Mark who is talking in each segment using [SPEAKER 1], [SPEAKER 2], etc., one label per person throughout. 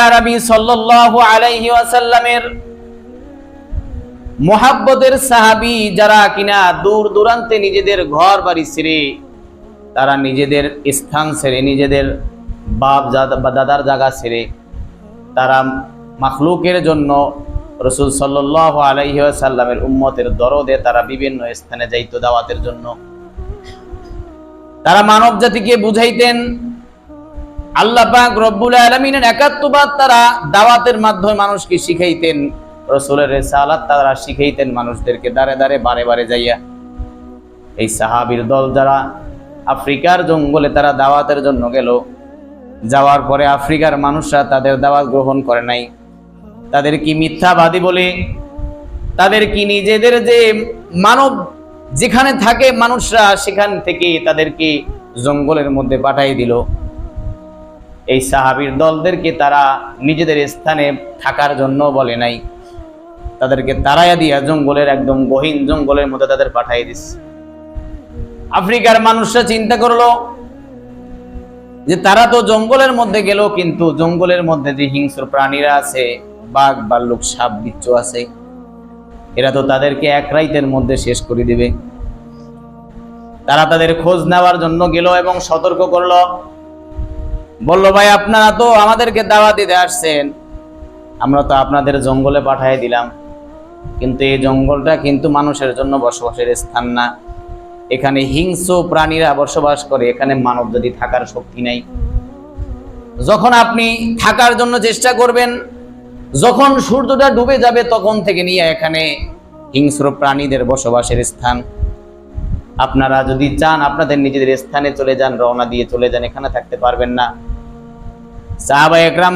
[SPEAKER 1] আরবি সাল্লাল্লাহু আলাইহি ওয়াসাল্লামের মুহাব্বতের সাহাবী যারা কিনা দূর দূরান্তে নিজেদের ঘর বাড়ি ছেড়ে, তারা নিজেদের স্থান ছেড়ে, নিজেদের বাপ দাদার জায়গা ছেড়ে তারা মাখলুকের জন্য রাসূল সাল্লাল্লাহু আলাইহি ওয়াসাল্লামের উম্মতের দরদে তারা বিভিন্ন স্থানে যাইতো দাওয়াতের জন্য। তারা মানব জাতিকে বুঝাইতেন আল্লাহ পাক রব্বুল আলামিনের একাত্মবাদ, তারা দাওয়াতের মাধ্যমে মানুষকে শিখাইতেন। রাসূলের রিসালাত তারা শিখাইতেন মানুষদেরকে দাঁড়ে দাঁড়ে বারে বারে যাইয়া। এই সাহাবীর দল যারা আফ্রিকার জঙ্গলে তারা দাওয়াতের জন্য গেল, যাওয়ার পরে আফ্রিকার মানুষরা তাদের দাওয়াত গ্রহণ করে নাই। তাদের কি মিথ্যাবাদী বলে, তাদের কি নিজেদের যে মানব যেখানে থাকে মানুষরা সেখান থেকে তাদেরকে জঙ্গলের মধ্যে পাঠাই দিল। এই সাহাবীর দলদেরকে তারা নিজেদের স্থানে থাকার জন্য বলে নাই, তাদেরকে তাড়াইয়া দিয়া জঙ্গলের একদম গহীন জঙ্গলের মধ্যে তাদের পাঠাই দিচ্ছে। আফ্রিকার মানুষরা চিন্তা করলো যে তারা তো জঙ্গলের মধ্যে গেল, কিন্তু জঙ্গলের মধ্যে যে হিংস্র প্রাণীরা আছে, বাঘ ভাল্লুক সাপ বিচ্ছু আছে, এরা তো তাদেরকে এক রাতের মধ্যে শেষ করে দিবে। তারা তাদের খোঁজ নেওয়ার জন্য গেল এবং সতর্ক করলো, বলল ভাই আপনারা তো আমাদেরকে দাওয়াত দিতে আসছেন, আমরা তো আপনাদের জঙ্গলে পাঠিয়ে দিলাম, কিন্তু এই জঙ্গলটা কিন্তু মানুষের জন্য বসবাসের স্থান না। এখানে হিংস্র প্রাণীরা বসবাস করে, এখানে মানব যদি থাকার শক্তি নাই। যখন আপনি থাকার জন্য চেষ্টা করবেন, যখন সূর্যটা ডুবে যাবে তখন থেকে নিয়ে এখানে হিংস্র প্রাণীদের বসবাসের স্থান। আপনারা যদি চান আপনাদের নিজেদের স্থানে চলে যান, রওনা দিয়ে চলে যান, এখানে থাকতে পারবেন না। সাহাবায়ে একরাম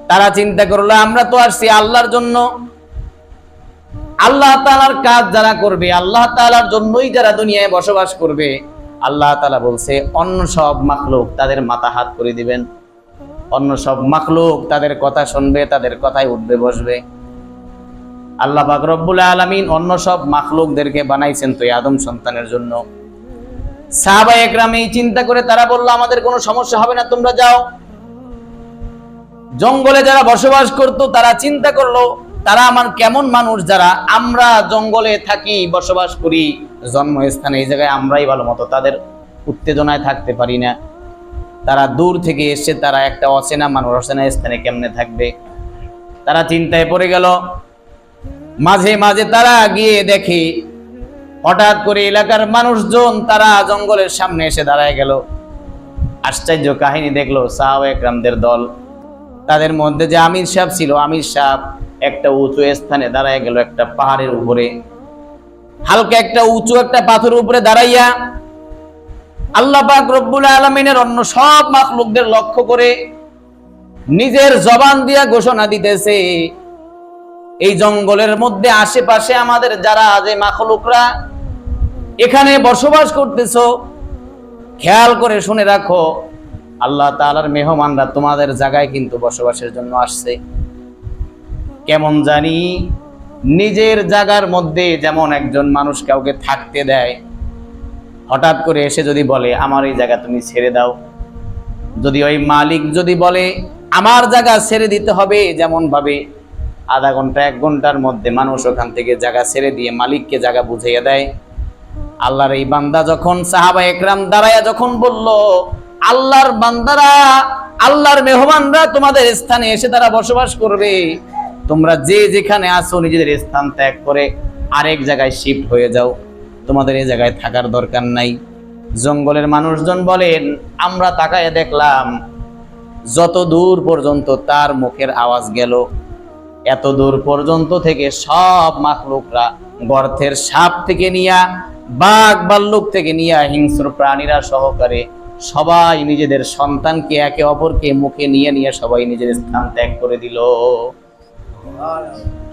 [SPEAKER 1] তারা চিন্তা করলো আমরা তো আসছি আল্লাহর জন্য, আল্লাহ তাআলার কাজ যারা করবে, আল্লাহ তাআলার জন্যই যারা দুনিয়ায় বসবাস করবে, আল্লাহ তাআলা বলছে অন্য সব মাখলুক তাদের মাথা হাত করে দিবেন, অন্য সব মাখলুক তাদের কথা শুনবে, তাদের কথায় উঠবে বসবে। আল্লাহ পাক রব্বুল আলামিন অন্য সব মাখলুকদেরকে বানাইছেন তো এই আদম সন্তানের জন্য। সাহাবায়ে একরাম এই চিন্তা করে তারা বলল আমাদের কোনো সমস্যা হবে না, তোমরা যাও। জঙ্গলে যারা বসবাস করতো তারা চিন্তা করলো তারা আমার কেমন মানুষ, যারা আমরা জঙ্গলে থাকি, বসবাস করি, জন্মস্থানে এই জায়গায় আমরাই ভালো মতো তাদের উত্তেজনায় থাকতে পারি না। তারা দূর থেকে এসে তারা একটা অচেনা মানুষ অচেনা স্থানে কেমনে থাকবে, তারা চিন্তায় পড়ে গেল। মাঝে মাঝে তারা গিয়ে দেখে হঠাৎ করে এলাকার মানুষজন তারা জঙ্গলের সামনে এসে দাঁড়ায় গেল। আশ্চর্য কাহিনী দেখলো সাহাবায়ে একরামদের দল, তাদের মধ্যে যে আমির সাহেব ছিল, আমির সাহেব একটা উঁচু স্থানে দাঁড়ায় গেল, একটা পাহাড়ের উপরে, হালকা একটা উঁচু একটা পাথরের উপরে দাঁড়াইয়া আল্লাহ পাক রব্বুল আলামিনের অন্য সব মাখলুকদের লক্ষ্য করে নিজের জবান দিয়া ঘোষণা দিতেছে এই জঙ্গলের মধ্যে আশেপাশে আমাদের যারা যে মাখলুকরা এখানে বসবাস করতেছো, খেয়াল করে শুনে রাখো আল্লাহ তাআলার মেহমানরা তোমাদের জায়গায় কিন্তু বসবাসের জন্য আসছে। কেমন জানি নিজের জায়গার মধ্যে যেমন একজন মানুষ কাউকে থাকতে দেয়, হঠাৎ করে এসে যদি বলে আমার এই জায়গা তুমি ছেড়ে দাও, যদি ওই মালিক যদি বলে আমার জায়গা ছেড়ে দিতে হবে, যেমন ভাবে আধা ঘন্টা 1 ঘন্টার মধ্যে মানুষ ওখান থেকে জায়গা ছেড়ে দিয়ে মালিককে জায়গা বুঝিয়ে দেয়। আল্লাহর এই বান্দা যখন সাহাবায়ে একরাম দাঁড়ায়া যখন বলল আল্লাহর বান্দারা, আল্লাহর মেহমানরা তোমাদের স্থানে এসে তারা বসবাস করবে, তোমরা যে যেখানে আছো নিজেদের স্থান ত্যাগ করে আরেক জায়গায় শিফট হয়ে যাও, তোমাদের এই জায়গায় থাকার দরকার নাই। জঙ্গলের মানুষজন বলেন আমরা তাকায় দেখলাম যত দূর পর্যন্ত তার মুখের আওয়াজ গেল, এত দূর পর্যন্ত থেকে সব মাখলুকরা, গর্তের সাপ থেকে নিয়া বাঘ ভাল্লুক থেকে নিয়া হিংস্র প্রাণীরা সহকারে সবাই নিজেদের সন্তানকে একে অপরকে মুখে নিয়ে নিয়ে সবাই নিজের স্থান ত্যাগ করে দিল।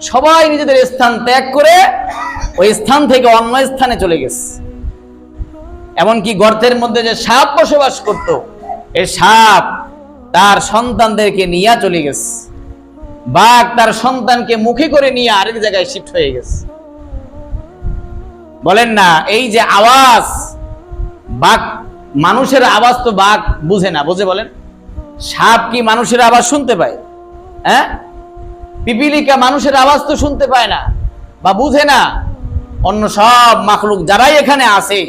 [SPEAKER 1] সবাই নিজেদের স্থান ত্যাগ করে ওই স্থান থেকে অন্য স্থানে চলে গেছে। এমনকি গর্তের মধ্যে যে সাপ বসবাস করত, এই সাপ তার সন্তানদেরকে নিয়ে চলে গেছে, বাঘ তার সন্তানকে মুখে করে নিয়ে আরেক জায়গায় শিফট হয়ে গেছে। বলেন না এই যে আওয়াজ, বাঘ মানুষের আওয়াজ তো বাঘ বুঝে না, বুঝে বলেন সাপ কি মানুষের আওয়াজ শুনতে পায়? হ্যাঁ, পিপিলিকা মানুষের আওয়াজ তো শুনতে পায় না বা বুঝে না। অন্য সব মাখলুক যারাই এখানে আছে,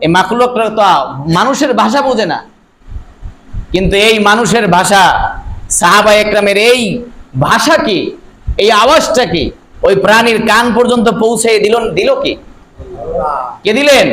[SPEAKER 1] এই মাখলুকরা তো মানুষের ভাষা বোঝে না, কিন্তু এই মানুষের ভাষা, সাহাবায়ে কেরামের এই ভাষাকে, এই আওয়াজটাকে ওই প্রাণীর কান পর্যন্ত পৌঁছে দিল কে? কে দিলেন?